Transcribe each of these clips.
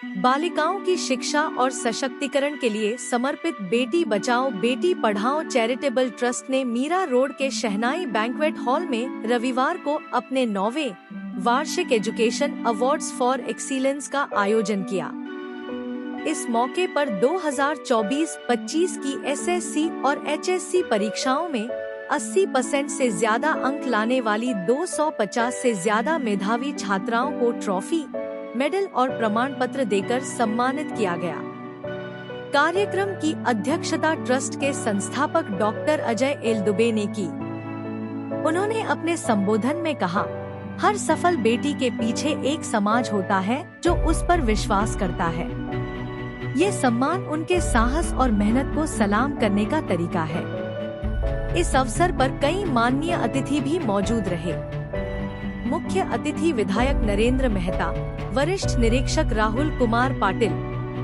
बालिकाओं की शिक्षा और सशक्तिकरण के लिए समर्पित बेटी बचाओ बेटी पढ़ाओ चैरिटेबल ट्रस्ट ने मीरा रोड के शहनाई बैंक्वेट हॉल में रविवार को अपने 9वें वार्षिक एजुकेशन अवार्ड्स फॉर एक्सीलेंस का आयोजन किया। इस मौके पर 2024-25 की एसएससी और एचएससी परीक्षाओं में 80% से ज्यादा अंक लाने वाली 250 से ज्यादा मेधावी छात्राओं को ट्रॉफी, मेडल और प्रमाण पत्र देकर सम्मानित किया गया। कार्यक्रम की अध्यक्षता ट्रस्ट के संस्थापक डॉक्टर अजय एल दुबे ने की। उन्होंने अपने संबोधन में कहा, हर सफल बेटी के पीछे एक समाज होता है जो उस पर विश्वास करता है। ये सम्मान उनके साहस और मेहनत को सलाम करने का तरीका है। इस अवसर पर कई माननीय अतिथि भी मौजूद रहे। मुख्य अतिथि विधायक नरेंद्र मेहता, वरिष्ठ निरीक्षक राहुल कुमार पाटिल,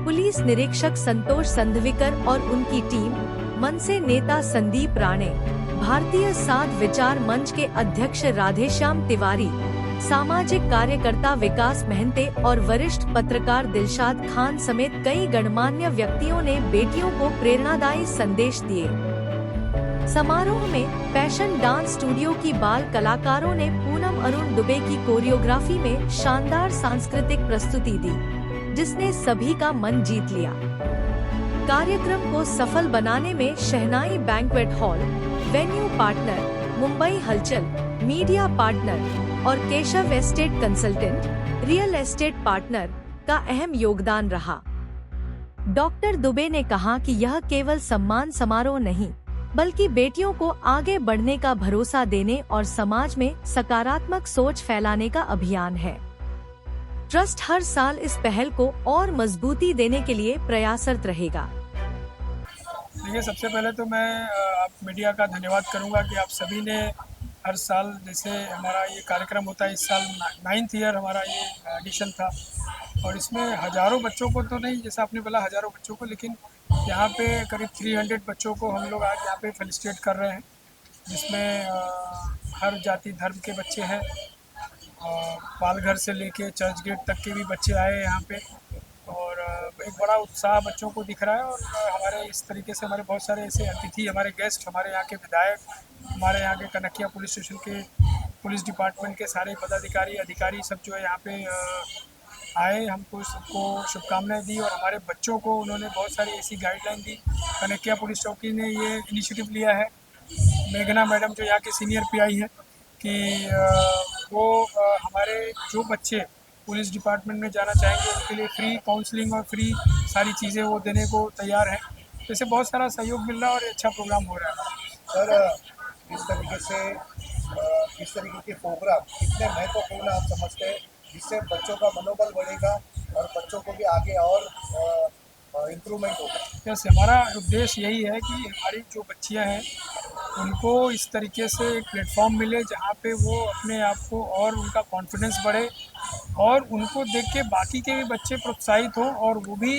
पुलिस निरीक्षक संतोष संधविकर और उनकी टीम, मनसे नेता संदीप राणे, भारतीय साध विचार मंच के अध्यक्ष राधेश्याम तिवारी, सामाजिक कार्यकर्ता विकास महंते और वरिष्ठ पत्रकार दिलशाद खान समेत कई गणमान्य व्यक्तियों ने बेटियों को प्रेरणादायी संदेश दिए। समारोह में फैशन डांस स्टूडियो की बाल कलाकारों ने पूनम अरुण दुबे की कोरियोग्राफी में शानदार सांस्कृतिक प्रस्तुति दी, जिसने सभी का मन जीत लिया। कार्यक्रम को सफल बनाने में Shehnai banquet hall, venue partner, Mumbai Halchal, media partner और Keshav estate consultant, real estate partner का अहम योगदान रहा। डॉक्टर दुबे ने कहा कि यह केवल सम्मान समारोह नहीं, बल्कि बेटियों को आगे बढ़ने का भरोसा देने और समाज में सकारात्मक सोच फैलाने का अभियान है। ट्रस्ट हर साल इस पहल को और मजबूती देने के लिए प्रयासरत रहेगा। देखिए, सबसे पहले तो मैं आप मीडिया का धन्यवाद करूंगा कि आप सभी ने हर साल जैसे हमारा ये कार्यक्रम होता है, इस साल 9th ईयर हमारा ये एडिशन था और इसमें हज़ारों बच्चों को तो नहीं, जैसा आपने बोला हज़ारों बच्चों को, लेकिन यहाँ पे करीब 300 बच्चों को हम लोग आज यहाँ पे फेलिसिटेट कर रहे हैं, जिसमें हर जाति धर्म के बच्चे हैं। पालघर से लेके चर्च गेट तक के भी बच्चे आए हैं यहाँ पे और एक बड़ा उत्साह बच्चों को दिख रहा है। और हमारे इस तरीके से हमारे बहुत सारे ऐसे अतिथि, हमारे गेस्ट, हमारे यहाँ के विधायक, हमारे यहाँ के कनकिया पुलिस स्टेशन के पुलिस डिपार्टमेंट के सारे पदाधिकारी अधिकारी सब जो है यहाँ पे आए, हमको सबको शुभकामनाएं दी और हमारे बच्चों को उन्होंने बहुत सारी ऐसी गाइडलाइन दी। कनकिया पुलिस चौकी ने ये इनिशिएटिव लिया है, मेघना मैडम जो यहाँ के सीनियर पीआई हैं, कि वो हमारे जो बच्चे पुलिस डिपार्टमेंट में जाना चाहेंगे उनके लिए फ्री काउंसलिंग और फ्री सारी चीज़ें वो देने को तैयार हैं। जैसे बहुत सारा सहयोग मिल रहा है और अच्छा प्रोग्राम हो रहा है। सर, इस तरीके के प्रोग्राम कितने महत्वपूर्ण आप समझते हैं, जिससे बच्चों का मनोबल बढ़ेगा और बच्चों को भी आगे और इम्प्रूवमेंट होगा? जैसे हमारा उद्देश्य यही है कि हमारी जो बच्चियां हैं उनको इस तरीके से एक प्लेटफॉर्म मिले जहाँ पे वो अपने आप को और उनका कॉन्फिडेंस बढ़े और उनको देख के बाकी के भी बच्चे प्रोत्साहित हों और वो भी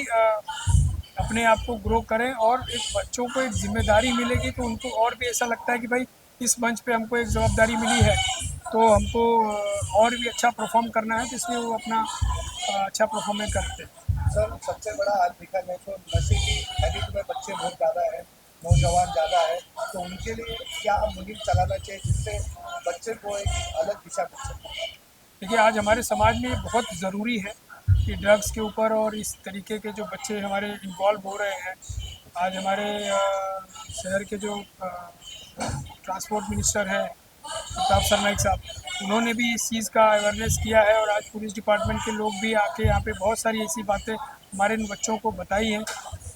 अपने आप को ग्रो करें और एक बच्चों को एक जिम्मेदारी मिलेगी तो उनको और भी ऐसा लगता है कि भाई इस मंच पे हमको एक जवाबदारी मिली है तो हमको और भी अच्छा परफॉर्म करना है, जिसमें वो अपना अच्छा परफॉर्मेंस करते हैं। सर, सबसे बड़ा आज देखा जाए तो नशे की हैबिट में बच्चे बहुत ज़्यादा है, नौजवान ज़्यादा है, तो उनके लिए क्या मुहिम चलाना चाहिए जिससे बच्चे को एक अलग दिशा मिल सके? देखिए, आज हमारे समाज में बहुत ज़रूरी है कि ड्रग्स के ऊपर और इस तरीके के जो बच्चे हमारे इन्वॉल्व हो रहे हैं। आज हमारे शहर के जो ट्रांसपोर्ट मिनिस्टर हैं प्रताप सरनाइक साहब, उन्होंने भी इस चीज़ का अवेयरनेस किया है और आज पुलिस डिपार्टमेंट के लोग भी आके यहाँ पे बहुत सारी ऐसी बातें हमारे इन बच्चों को बताई हैं,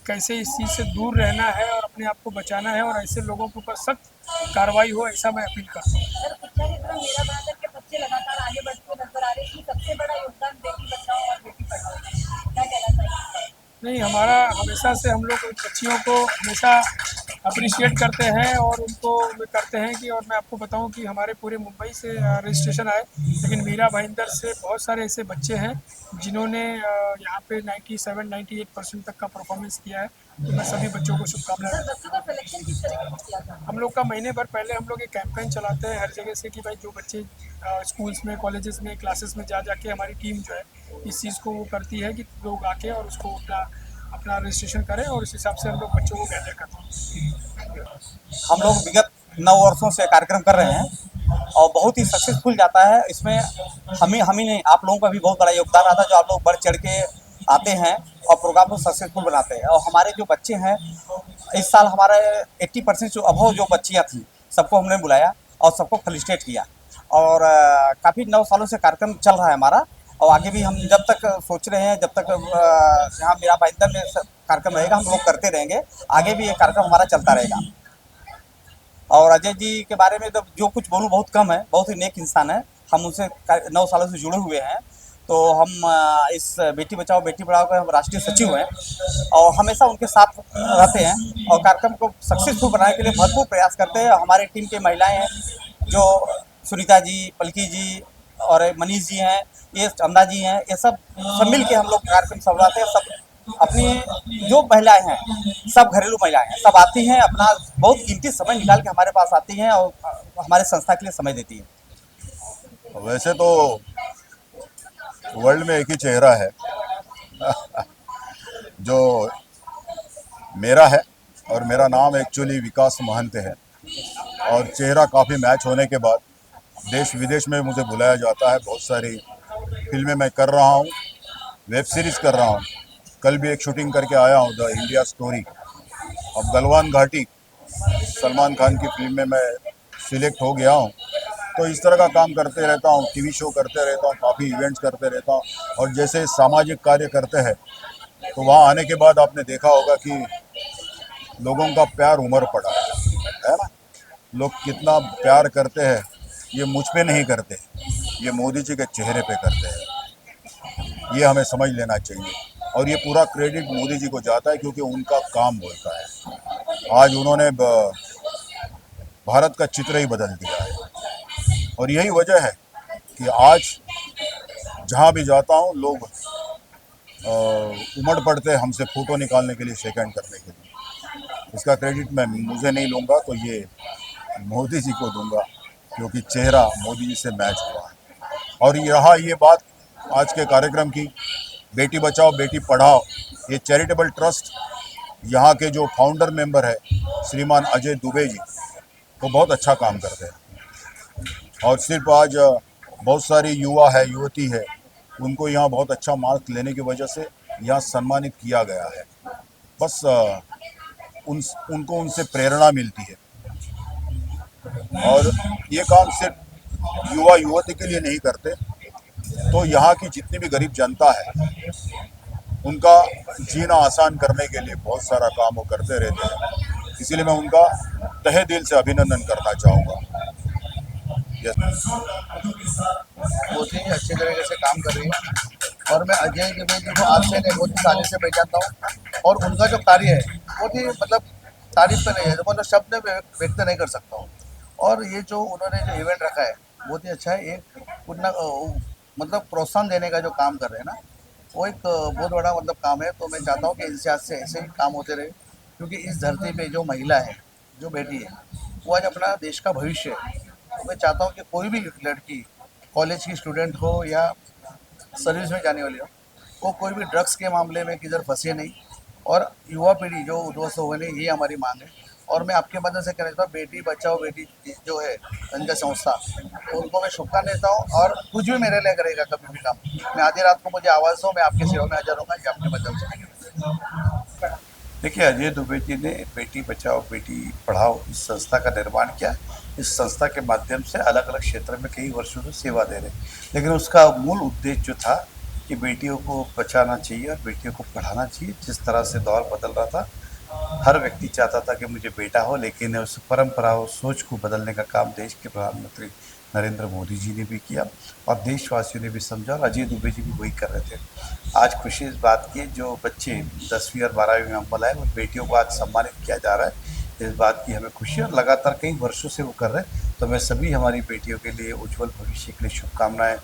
कैसे इस चीज़ से दूर रहना है और अपने आप को बचाना है और ऐसे लोगों के ऊपर सख्त कार्रवाई हो, ऐसा मैं अपील करता हूँ। सर, शिक्षा क्षेत्र में मेरा बना करके बच्चे लगातार आगे बढ़ते नजर आ रहे हैं कि सबसे बड़ा योगदान बेटी बचाओ और बेटी पढ़ाओ, क्या कहना चाहिए? नहीं, हमारा हमेशा से हम लोग बच्चियों को हमेशा अप्रिशिएट करते हैं और उनको करते हैं कि, और मैं आपको बताऊं कि हमारे पूरे मुंबई से रजिस्ट्रेशन आए, लेकिन मीरा भाईंदर से बहुत सारे ऐसे बच्चे हैं जिन्होंने यहाँ पे 97-98% तक का परफॉर्मेंस किया है। तो मैं सभी बच्चों को शुभकामनाएं। बच्चों का सिलेक्शन किस तरीके से किया था? हम लोग का महीने भर पहले हम लोग एक कैंपेन चलाते हैं हर जगह से कि भाई जो बच्चे स्कूल्स में, कॉलेजेस में, क्लासेस में जा जाके हमारी टीम जो है इस चीज़ को वो करती है कि लोग आके और उसको अपना अपना रजिस्ट्रेशन करें और उस हिसाब से हम लोग बच्चों को गैदर करते हैं। हम लोग विगत 9 वर्षों से कार्यक्रम कर रहे हैं और बहुत ही सक्सेसफुल जाता है। इसमें हम ही नहीं, आप लोगों का भी बहुत बड़ा योगदान आता है, जो आप लोग बढ़ चढ़ के आते हैं और प्रोग्राम को सक्सेसफुल बनाते हैं। और हमारे जो बच्चे हैं, इस साल हमारे 80% जो अबव जो बच्चियाँ थी, सबको हमने बुलाया और सबको फेलिसिटेट किया। और काफ़ी 9 सालों से कार्यक्रम चल रहा है हमारा, और आगे भी हम जब तक सोच रहे हैं, जब तक यहाँ मेरा भाईंदर में कार्यक्रम रहेगा, हम लोग करते रहेंगे। आगे भी ये कार्यक्रम हमारा चलता रहेगा। और अजय जी के बारे में तो जो कुछ बोलूँ बहुत कम है, बहुत ही नेक इंसान है। हम उनसे 9 सालों से जुड़े हुए हैं। तो हम इस बेटी बचाओ बेटी पढ़ाओ के हम राष्ट्रीय सचिव हैं और हमेशा उनके साथ रहते हैं और कार्यक्रम को सक्सेसफुल बनाने के लिए भरपूर प्रयास करते हैं। हमारे टीम के महिलाएं हैं, जो सुनीता जी, पलकी जी और मनीष जी हैं, ये चंदा जी हैं, ये सब मिल के हम लोग कार्यक्रम संभालते हैं। सब अपनी जो महिलाएं हैं, सब घरेलू महिलाएं हैं, सब आती हैं, अपना बहुत कीमती समय निकाल के हमारे पास आती हैं और हमारे संस्था के लिए समय देती हैं। वैसे तो वर्ल्ड में एक ही चेहरा है जो मेरा है, और मेरा नाम एक्चुअली विकास महंत है। और चेहरा काफ़ी मैच होने के बाद देश विदेश में मुझे बुलाया जाता है। बहुत सारी फिल्में मैं कर रहा हूँ, वेब सीरीज़ कर रहा हूँ। कल भी एक शूटिंग करके आया हूँ, द इंडिया स्टोरी। अब गलवान घाटी सलमान खान की फिल्म में मैं सिलेक्ट हो गया हूँ। तो इस तरह का काम करते रहता हूँ, टीवी शो करते रहता हूँ, काफ़ी इवेंट्स करते रहता हूँ। और जैसे सामाजिक कार्य करते हैं, तो वहाँ आने के बाद आपने देखा होगा कि लोगों का प्यार उमड़ पड़ा है ना। लोग कितना प्यार करते हैं, ये मुझ पे नहीं करते, ये मोदी जी के चेहरे पे करते हैं। ये हमें समझ लेना चाहिए। और ये पूरा क्रेडिट मोदी जी को जाता है, क्योंकि उनका काम बोलता है। आज उन्होंने भारत का चित्र ही बदल दिया है। और यही वजह है कि आज जहाँ भी जाता हूँ, लोग उमड़ पड़ते हैं हमसे फ़ोटो निकालने के लिए, शेक हैंड करने के लिए। इसका क्रेडिट मैं मुझे नहीं लूँगा, तो ये मोदी जी को दूंगा, क्योंकि चेहरा मोदी जी से मैच हुआ है। और रहा ये बात आज के कार्यक्रम की, बेटी बचाओ बेटी पढ़ाओ, ये चैरिटेबल ट्रस्ट, यहाँ के जो फाउंडर मेंबर है श्रीमान अजय दुबे जी, वो बहुत अच्छा काम करते हैं। और सिर्फ आज बहुत सारी युवा है, युवती है, उनको यहाँ बहुत अच्छा मार्क लेने की वजह से यहाँ सम्मानित किया गया है। बस उनको उनसे प्रेरणा मिलती है। और ये काम सिर्फ युवा युवती के लिए नहीं करते, तो यहाँ की जितनी भी गरीब जनता है, उनका जीना आसान करने के लिए बहुत सारा काम वो करते रहते हैं। इसीलिए मैं उनका तहे दिल से अभिनंदन करना चाहूँगा। बहुत ही अच्छे तरीके से काम कर रही है। और मैं अजय दुबे जी को आज से नहीं, बहुत सालों से पहचानता हूँ। और उनका जो कार्य है बहुत ही तारीफ तो नहीं है, मतलब शब्द में व्यक्त नहीं कर सकता हूँ। और ये जो उन्होंने जो इवेंट रखा है बहुत ही अच्छा है। एक उतना प्रोत्साहन देने का जो काम कर रहे हैं ना, वो एक बहुत बड़ा काम है। तो मैं चाहता हूँ कि इनसे आज से ऐसे ही काम होते रहे, क्योंकि इस धरती पे जो महिला है, जो बेटी है, वो आज अपना देश का भविष्य है। तो मैं चाहता हूँ कि कोई भी लड़की, कॉलेज की स्टूडेंट हो या सर्विस में जाने वाली हो, वो कोई भी ड्रग्स के मामले में किधर फंसे नहीं। और युवा पीढ़ी जो उद्ध्वस्त हो नहीं, ये हमारी मांग है। और मैं आपके मदद से कहना चाहता हूँ, बेटी बचाओ बेटी जो है उनका संस्था, तो उनको मैं शुभकामनाएं देता हूँ। और कुछ भी मेरे लिए करेगा कभी भी काम, मैं आधी रात को मुझे आवाज़ दो, मैं आपकी सेवा में हाजिर रहूँगा। ये आपके मदद से। देखिए, अजय दुबे जी ने बेटी बचाओ बेटी पढ़ाओ इस संस्था का निर्माण किया। इस संस्था के माध्यम से अलग अलग क्षेत्र में कई वर्षों से सेवा दे रहे, लेकिन उसका मूल उद्देश्य जो था कि बेटियों को बचाना चाहिए और बेटियों को पढ़ाना चाहिए। जिस तरह से दौर बदल रहा था, हर व्यक्ति चाहता था कि मुझे बेटा हो, लेकिन उस परंपरा और सोच को बदलने का काम देश के प्रधानमंत्री नरेंद्र मोदी जी ने भी किया और देशवासियों ने भी समझा, और अजय दुबे जी भी वही कर रहे थे। आज खुशी इस बात की, जो बच्चे 10वीं और 12वीं में अव्वल आए, उन बेटियों को आज सम्मानित किया जा रहा है। इस बात की हमें खुशी है और लगातार कई वर्षों से वो कर रहे हैं। तो मैं सभी हमारी बेटियों के लिए उज्जवल भविष्य के लिए शुभकामनाएँ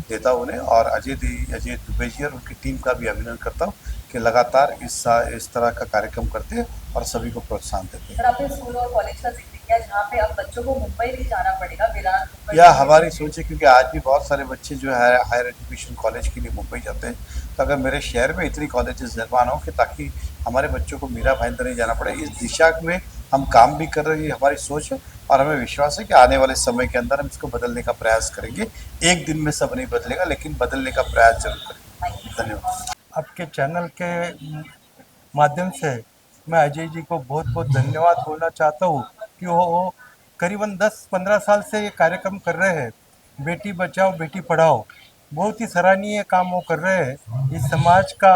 देता हूँ उन्हें, और अजय दुबे जी और उनकी टीम का भी अभिनंदन करता हूँ कि लगातार इस तरह का कार्यक्रम करते हैं और सभी को प्रोत्साहन देते हैं। सर, आपने स्कूल और कॉलेज का जिक्र किया जहाँ पे अब बच्चों को मुंबई नहीं जाना पड़ेगा विरार मुंबई। यह हमारी सोच है, क्योंकि आज भी बहुत सारे बच्चे जो है हायर एजुकेशन कॉलेज के लिए मुंबई जाते हैं। तो अगर मेरे शहर में इतनी कॉलेजेस निर्माण हो कि ताकि हमारे बच्चों को मीरा भाईंदर नहीं जाना पड़े, इस दिशा में हम काम भी कर रहे हैं। हमारी सोच है और हमें विश्वास है कि आने वाले समय के अंदर हम इसको बदलने का प्रयास करेंगे। एक दिन में सब नहीं बदलेगा, लेकिन बदलने का प्रयास जरूर करेंगे। धन्यवाद। आपके चैनल के माध्यम से मैं अजय जी को बहुत बहुत धन्यवाद बोलना चाहता हूँ कि वो करीबन 10-15 साल से ये कार्यक्रम कर रहे हैं, बेटी बचाओ बेटी पढ़ाओ। बहुत ही सराहनीय काम वो कर रहे हैं। इस समाज का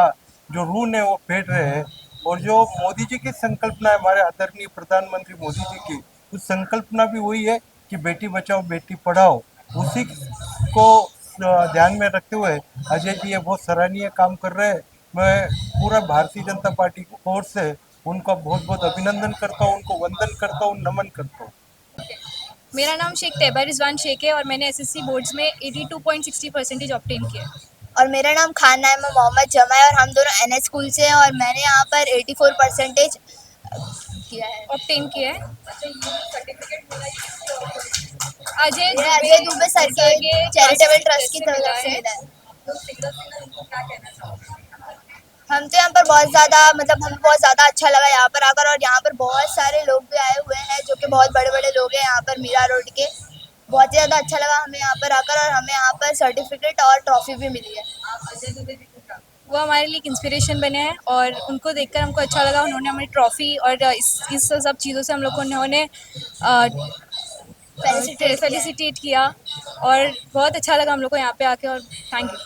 जो ऋण है वो फेर रहे हैं। और जो मोदी जी की संकल्पना है, हमारे आदरणीय प्रधानमंत्री मोदी जी की, उस संकल्पना भी वही है कि बेटी बचाओ बेटी पढ़ाओ। उसी को ध्यान में रखते हुए अजय जी ये बहुत सराहनीय काम कर रहे हैं। मैं पूरा भारतीय जनता पार्टी की ओर से उनका बहुत बहुत अभिनंदन करता हूँ, उनको वंदन करता हूँ, नमन करता हूँ। मेरा नाम शेख तैयबा रिजवान शेख है और मैंने एसएससी बोर्ड्स में 82.60% ऑब्टेन किया है। और मेरा नाम खान नाइमा मोहम्मद जमा है और हम दोनों एनएच स्कूल से हैं और मैंने यहाँ पर 84% किया है, ऑब्टेन किया है। अच्छा, ये सर्टिफिकेट मिला अजय दुबे सर के चैरिटेबल ट्रस्ट की तरफ से मिला है। तो सिंगल उनको क्या कहना चाहोगे? हम तो यहाँ पर बहुत ज़्यादा हमें बहुत ज़्यादा अच्छा लगा यहाँ पर आकर। और यहाँ पर बहुत सारे लोग भी आए हुए हैं जो कि बहुत बड़े बड़े लोग हैं यहाँ पर मीरा रोड के। बहुत ही ज़्यादा अच्छा लगा हमें यहाँ पर आकर और हमें यहाँ पर सर्टिफिकेट और ट्रॉफी भी मिली है। आप अजय दुबे जी को क्या? वो हमारे लिए एक इंस्पिरेशन बने हैं और उनको देखकर हमको अच्छा लगा। उन्होंने हमारी ट्रॉफी और इस सब चीज़ों से हम लोग को उन्होंने फेलिसिटेट किया और बहुत अच्छा लगा हम लोग को यहाँ पे आके। और थैंक यू।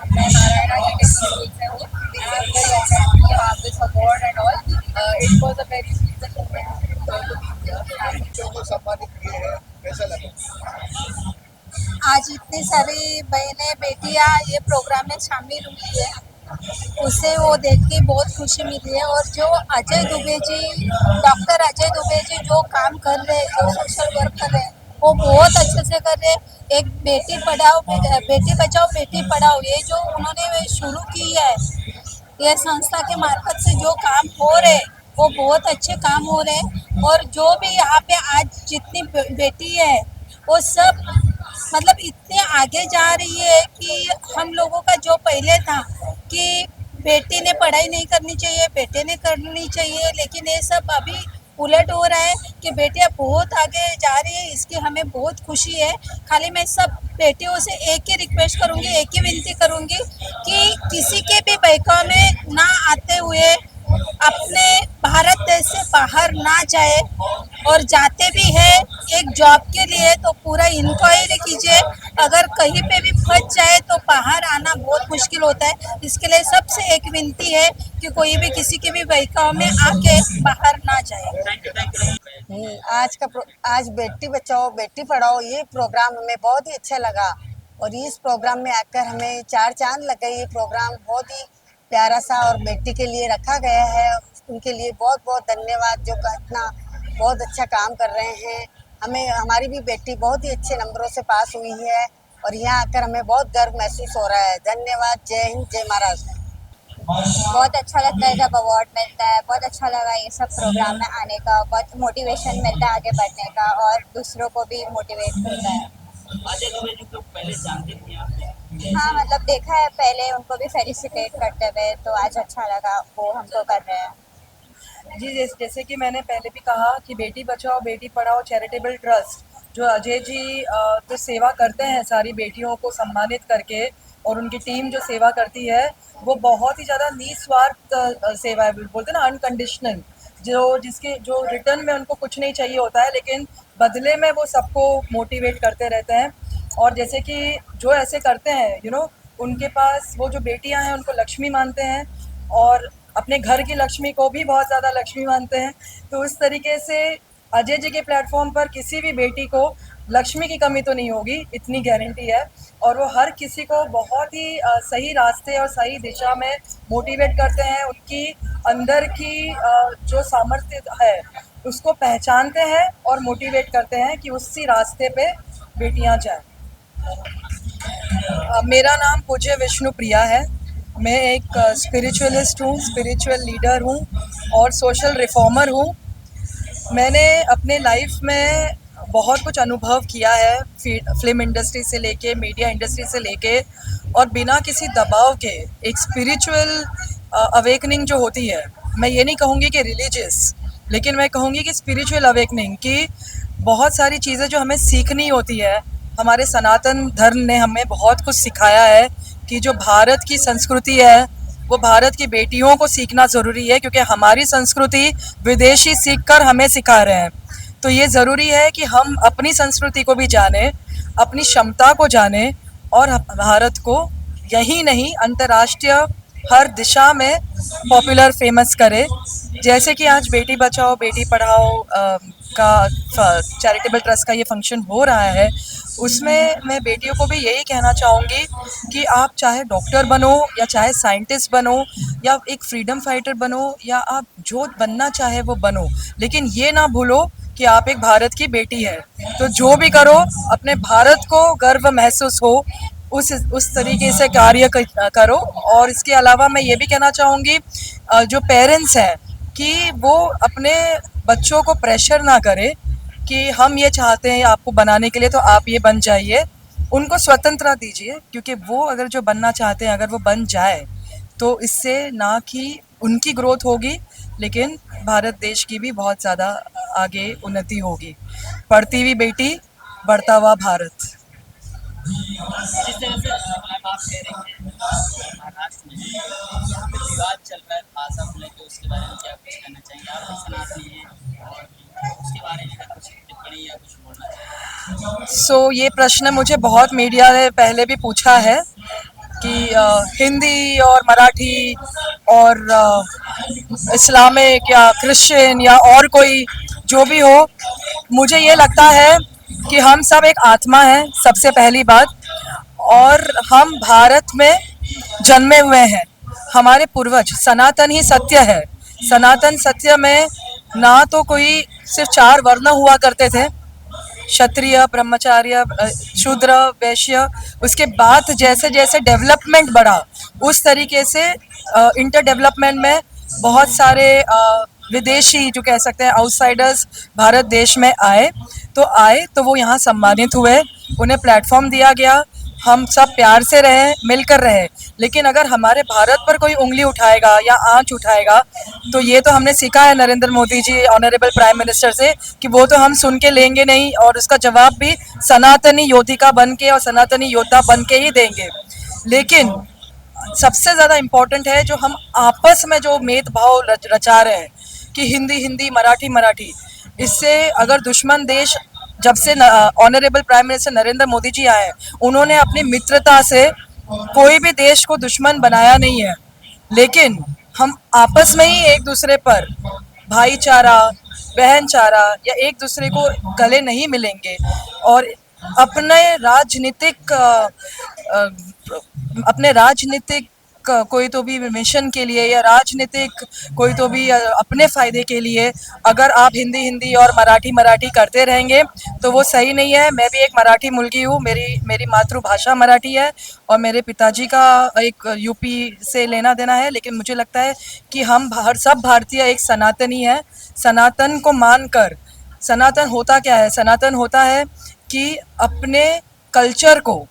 मैं नारायणा जी के स्कूल से हूँ। You have this award and all. It was a very pleasant moment to be here. बच्चों को सम्मानित किए हैं, कैसा लगा? आज इतनी सारी बहनें बेटियां ये प्रोग्राम में शामिल हुई है, उसे वो देख के बहुत खुशी मिली है। और जो अजय दुबे जी, डॉक्टर अजय दुबे जी जो काम कर रहे हैं, जो सोशल वर्क कर रहे हैं, वो बहुत अच्छे से कर रहे हैं। एक बेटी बचाओ बेटी पढ़ाओ, ये जो उन्होंने शुरू की है, ये संस्था के मार्फत से जो काम हो रहे वो बहुत अच्छे काम हो रहे हैं। और जो भी यहाँ पे आज जितनी बेटी है वो सब इतने आगे जा रही है कि हम लोगों का जो पहले था कि बेटी ने पढ़ाई नहीं करनी चाहिए, बेटे ने करनी चाहिए, लेकिन ये सब अभी उलट हो रहा है कि बेटियां बहुत आगे जा रही है। इसकी हमें बहुत खुशी है। खाली मैं सब बेटियों से एक ही रिक्वेस्ट करूंगी, एक ही विनती करूंगी कि किसी के भी बहकावे में ना आते हुए अपने भारत देश से बाहर ना जाए, और जाते भी है एक जॉब के लिए तो पूरा इंक्वायरी कीजिए। अगर कहीं पे भी फंस जाए तो बाहर आना बहुत मुश्किल होता है। इसके लिए सबसे एक विनती है कि कोई भी किसी के भी बहकावे में आके बाहर ना जाए। आज बेटी बचाओ बेटी पढ़ाओ ये प्रोग्राम हमें बहुत ही अच्छा लगा और इस प्रोग्राम में आकर हमें चार चांद लग गए। ये प्रोग्राम बहुत ही प्यारा सा और बेटी के लिए रखा गया है। उनके लिए बहुत बहुत धन्यवाद जो इतना बहुत अच्छा काम कर रहे हैं। हमें हमारी भी बेटी बहुत ही अच्छे नंबरों से पास हुई है और यहाँ आकर हमें बहुत गर्व महसूस हो रहा है। धन्यवाद। जय हिंद, जय महाराष्ट्र। बहुत अच्छा लगता है जब अवार्ड मिलता है। बहुत अच्छा लगा ये सब प्रोग्राम में आने का, बहुत मोटिवेशन मिलता है आगे बढ़ने का और दूसरों को भी मोटिवेट मिलता है। अजय दुबे जी को पहले जानते थे आप? हाँ, देखा है पहले, उनको भी फेलिसिटेट करते हुए, तो आज अच्छा लगा वो हमको कर रहे हैं। जी, जैसे कि मैंने पहले भी कहा कि बेटी बचाओ बेटी पढ़ाओ चैरिटेबल ट्रस्ट जो अजय जी जो सेवा करते हैं सारी बेटियों को सम्मानित करके, और उनकी टीम जो सेवा करती है वो बहुत ही ज़्यादा निस्वार्थ सेवा है। बोलते हैं ना अनकंडीशनल, जो रिटर्न में उनको कुछ नहीं चाहिए होता है, लेकिन बदले में वो सबको मोटिवेट करते रहते हैं। और जैसे कि जो ऐसे करते हैं उनके पास वो जो बेटियां हैं उनको लक्ष्मी मानते हैं और अपने घर की लक्ष्मी को भी बहुत ज़्यादा लक्ष्मी मानते हैं। तो इस तरीके से अजय जी के प्लेटफॉर्म पर किसी भी बेटी को लक्ष्मी की कमी तो नहीं होगी, इतनी गारंटी है। और वो हर किसी को बहुत ही सही रास्ते और सही दिशा में मोटिवेट करते हैं। उनकी अंदर की जो सामर्थ्य है उसको पहचानते हैं और मोटिवेट करते हैं कि उसी रास्ते पे बेटियां जाएं। मेरा नाम पूज्य विष्णु प्रिया है मैं एक स्पिरिचुअलिस्ट हूँ, स्पिरिचुअल लीडर हूँ और सोशल रिफॉर्मर हूँ। मैंने अपने लाइफ में बहुत कुछ अनुभव किया है, फिल्म इंडस्ट्री से लेके मीडिया इंडस्ट्री से लेके, और बिना किसी दबाव के एक स्पिरिचुअल अवेकनिंग जो होती है, मैं ये नहीं कहूँगी कि रिलीजियस, लेकिन मैं कहूँगी कि स्पिरिचुअल अवेकनिंग की बहुत सारी चीज़ें जो हमें सीखनी होती है। हमारे सनातन धर्म ने हमें बहुत कुछ सिखाया है कि जो भारत की संस्कृति है वो भारत की बेटियों को सीखना ज़रूरी है, क्योंकि हमारी संस्कृति विदेशी सीखकर हमें सिखा रहे हैं। तो ये ज़रूरी है कि हम अपनी संस्कृति को भी जानें, अपनी क्षमता को जानें और भारत को यही नहीं अंतर्राष्ट्रीय हर दिशा में पॉपुलर फेमस करें। जैसे कि आज बेटी बचाओ बेटी पढ़ाओ का चैरिटेबल ट्रस्ट का ये फंक्शन हो रहा है, उसमें मैं बेटियों को भी यही कहना चाहूँगी कि आप चाहे डॉक्टर बनो या चाहे साइंटिस्ट बनो या एक फ्रीडम फाइटर बनो या आप जो बनना चाहे वो बनो, लेकिन ये ना भूलो कि आप एक भारत की बेटी है। तो जो भी करो अपने भारत को गर्व महसूस हो, उस तरीके से कार्य करो। और इसके अलावा मैं ये भी कहना चाहूँगी जो पेरेंट्स हैं कि वो अपने बच्चों को प्रेशर ना करें कि हम ये चाहते हैं आपको बनाने के लिए तो आप ये बन जाइए। उनको स्वतंत्रता दीजिए, क्योंकि वो अगर जो बनना चाहते हैं अगर वो बन जाए तो इससे ना कि उनकी ग्रोथ होगी लेकिन भारत देश की भी बहुत ज़्यादा आगे उन्नति होगी। पढ़ती हुई बेटी, बढ़ता हुआ भारत। जिस तरह से मैम आप कह रही हैं महाराष्ट्र में यहाँ पे विवाद चल रहा है भाषा को लेकर, उसके बारे में क्या कुछ कहना चाहेंगे? आप भी सनातनी हैं और उसके बारे में अगर कुछ टिप्पणी या कुछ बोलना चाहेंगे? ये प्रश्न मुझे बहुत मीडिया ने पहले भी पूछा है कि हिंदी और मराठी और इस्लामिक या क्रिश्चियन या और कोई जो भी हो, मुझे ये लगता है कि हम सब एक आत्मा हैं सबसे पहली बात, और हम भारत में जन्मे हुए हैं। हमारे पूर्वज सनातन ही सत्य है। सनातन सत्य में ना तो कोई सिर्फ 4 वर्ण हुआ करते थे, क्षत्रिय, ब्रह्मचार्य, शूद्र, वैश्य। उसके बाद जैसे जैसे डेवलपमेंट बढ़ा उस तरीके से इंटर डेवलपमेंट में बहुत सारे विदेशी जो कह सकते हैं आउटसाइडर्स भारत देश में आए तो वो यहाँ सम्मानित हुए, उन्हें प्लेटफॉर्म दिया गया। हम सब प्यार से रहें, मिलकर रहें। लेकिन अगर हमारे भारत पर कोई उंगली उठाएगा या आंच उठाएगा तो ये तो हमने सीखा है नरेंद्र मोदी जी ऑनरेबल प्राइम मिनिस्टर से कि वो तो हम सुन के लेंगे नहीं, और उसका जवाब भी सनातनी योद्धिका बन के और सनातनी योद्धा बन के ही देंगे। लेकिन सबसे ज़्यादा इम्पोर्टेंट है जो हम आपस में जो भेदभाव रचा रहे हैं कि हिंदी हिंदी, मराठी मराठी, इससे अगर दुश्मन देश जब से honourable prime minister Narendra Modi ji आए, उन्होंने अपनी मित्रता से कोई भी देश को दुश्मन बनाया नहीं है, लेकिन हम आपस में ही एक दूसरे पर भाईचारा, बहनचारा या एक दूसरे को गले नहीं मिलेंगे और अपने राजनीतिक कोई तो भी मिशन के लिए या राजनीतिक कोई तो भी अपने फ़ायदे के लिए अगर आप हिंदी हिंदी और मराठी मराठी करते रहेंगे तो वो सही नहीं है। मैं भी एक मराठी मुलगी हूँ, मेरी मातृभाषा मराठी है और मेरे पिताजी का एक यूपी से लेना देना है, लेकिन मुझे लगता है कि हम सब भारतीय एक सनातनी है। सनातन को मानकर, सनातन होता क्या है? सनातन होता है कि अपने कल्चर को,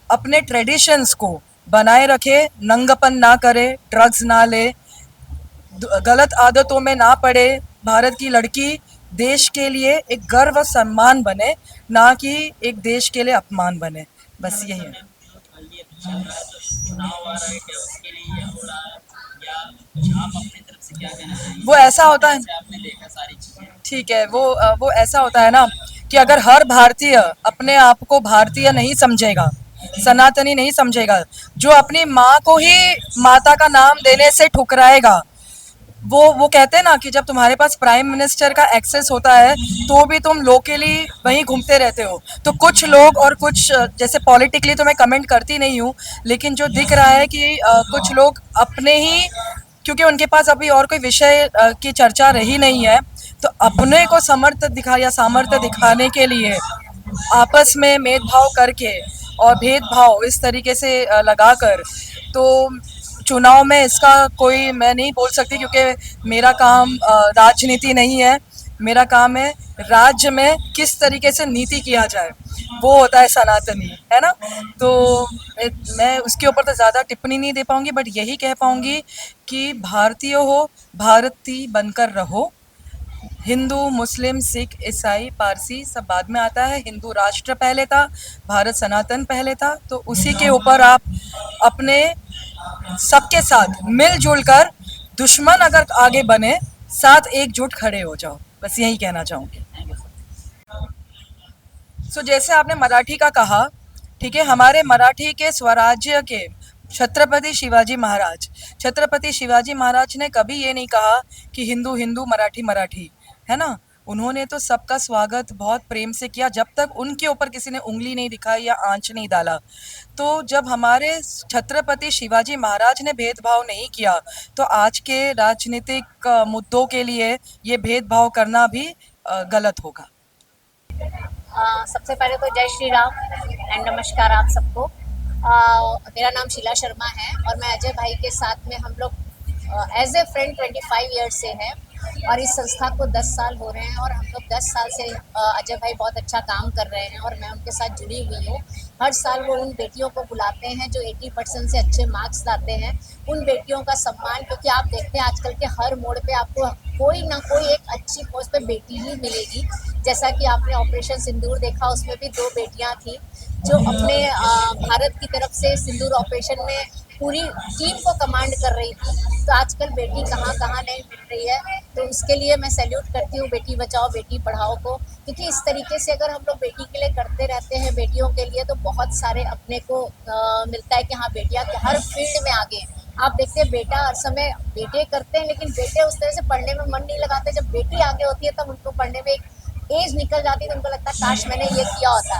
अपने ट्रेडिशंस को बनाए रखे, नंगपन ना करे, ड्रग्स ना ले, गलत आदतों में ना पड़े। भारत की लड़की देश के लिए एक गर्व और सम्मान बने, ना कि एक देश के लिए अपमान बने। बस यही है। वो ऐसा होता है, ठीक है, वो ऐसा होता है ना कि अगर हर भारतीय अपने आप को भारतीय नहीं समझेगा, सनातनी नहीं समझेगा, जो अपनी माँ को ही माता का नाम देने से ठुकराएगा, वो कहते हैं ना कि जब तुम्हारे पास प्राइम मिनिस्टर का एक्सेस होता है तो भी तुम लोकली वहीं घूमते रहते हो। तो कुछ लोग और कुछ, जैसे पॉलिटिकली तो मैं कमेंट करती नहीं हूँ, लेकिन जो दिख रहा है कि कुछ लोग अपने ही, क्योंकि उनके पास अभी और कोई विषय की चर्चा रही नहीं है, तो अपने को सामर्थ्य दिखाने के लिए आपस में भेदभाव करके और भेदभाव इस तरीके से लगाकर, तो चुनाव में इसका कोई मैं नहीं बोल सकती, क्योंकि मेरा काम राजनीति नहीं है। मेरा काम है राज्य में किस तरीके से नीति किया जाए, वो होता है सनातनी, है ना। तो मैं उसके ऊपर तो ज़्यादा टिप्पणी नहीं दे पाऊंगी, बट यही कह पाऊंगी कि भारतीय हो, भारतीय बनकर रहो। हिंदू, मुस्लिम, सिख, ईसाई, पारसी सब बाद में आता है। हिंदू राष्ट्र पहले था, भारत सनातन पहले था। तो उसी के ऊपर आप अपने सबके साथ मिलजुल कर, दुश्मन अगर आगे बने, साथ एकजुट खड़े हो जाओ। बस यही कहना चाहूँगी। सो जैसे आपने मराठी का कहा, ठीक है, हमारे मराठी के स्वराज्य के छत्रपति शिवाजी महाराज ने कभी ये नहीं कहा कि हिंदू हिंदू, मराठी मराठी, है ना। उन्होंने तो सबका स्वागत बहुत प्रेम से किया, जब तक उनके ऊपर किसी ने उंगली नहीं दिखाई या आंच नहीं डाला। तो जब हमारे छत्रपति शिवाजी महाराज ने भेदभाव नहीं किया, तो आज के राजनीतिक मुद्दों के लिए ये भेदभाव करना भी गलत होगा। सबसे पहले तो जय श्री राम एंड नमस्कार आप सबको। मेरा नाम शीला शर्मा है और मैं अजय भाई के साथ में, हम लोग एज ए फ्रेंड 25 ईयर्स से हैं और इस संस्था को 10 साल हो रहे हैं और हम लोग 10 साल से अजय भाई बहुत अच्छा काम कर रहे हैं और मैं उनके साथ जुड़ी हुई हूँ। हर साल वो उन बेटियों को बुलाते हैं जो 80% से अच्छे मार्क्स लाते हैं, उन बेटियों का सम्मान, क्योंकि आप देखते हैं आजकल के हर मोड़ पे आपको कोई ना कोई एक अच्छी पोस्ट पे बेटी ही मिलेगी। जैसा कि आपने ऑपरेशन सिंदूर देखा, उसमें भी 2 बेटियां थी जो अपने भारत की तरफ से सिंदूर ऑपरेशन में पूरी टीम को कमांड कर रही थी। तो आजकल बेटी कहाँ कहाँ नहीं मिल रही है, तो उसके लिए मैं सैल्यूट करती हूँ बेटी बचाओ बेटी पढ़ाओ को, क्योंकि इस तरीके से अगर हम लोग बेटी के लिए करते रहते हैं, बेटियों के लिए, तो बहुत सारे अपने को मिलता है कि हाँ बेटियाँ हर फील्ड में आगे। आप देखते हैं बेटा हर समय बेटे करते हैं, लेकिन बेटे उस तरह से पढ़ने में मन नहीं लगाते। जब बेटी आगे होती है तब उनको पढ़ने में एक एज निकल जाती है तो उनको लगता है काश मैंने ये किया होता।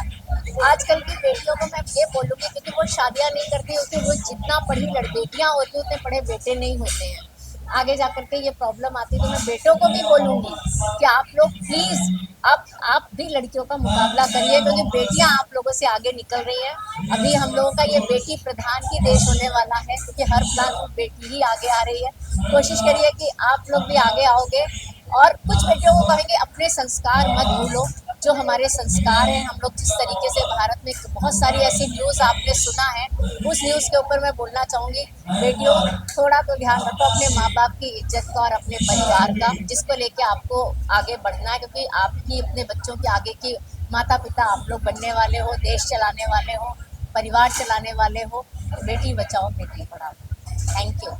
आजकल की बेटियों को मैं ये बोलूँगी, क्योंकि वो शादियाँ नहीं करती, क्योंकि वो जितना पढ़ी बेटियाँ होती हैं उतने पढ़े बेटे नहीं होते हैं। आगे जा करके ये प्रॉब्लम आती है। तो मैं बेटों को भी बोलूँगी कि आप लोग प्लीज़ आप भी लड़कियों का मुकाबला करिए, क्योंकि बेटियां आप लोगों से आगे निकल रही हैं। अभी हम लोगों का ये बेटी प्रधान ही देश होने वाला है, क्योंकि हर प्लान में बेटी ही आगे आ रही है। कोशिश करिए कि आप लोग भी आगे आओगे। और कुछ बेटियों को कहेंगे अपने संस्कार मत भूलो, जो हमारे संस्कार हैं। हम लोग जिस तरीके से भारत में बहुत सारी ऐसी न्यूज़ आपने सुना है, उस न्यूज़ के ऊपर मैं बोलना चाहूँगी, बेटियों थोड़ा तो ध्यान रखो अपने माँ बाप की इज्जत का और अपने परिवार का, जिसको लेके आपको आगे बढ़ना है, क्योंकि आपकी अपने बच्चों के आगे की माता पिता आप लोग बनने वाले हो, देश चलाने वाले हो, परिवार चलाने वाले हो। बेटी बचाओ बेटी पढ़ाओ। Thank you.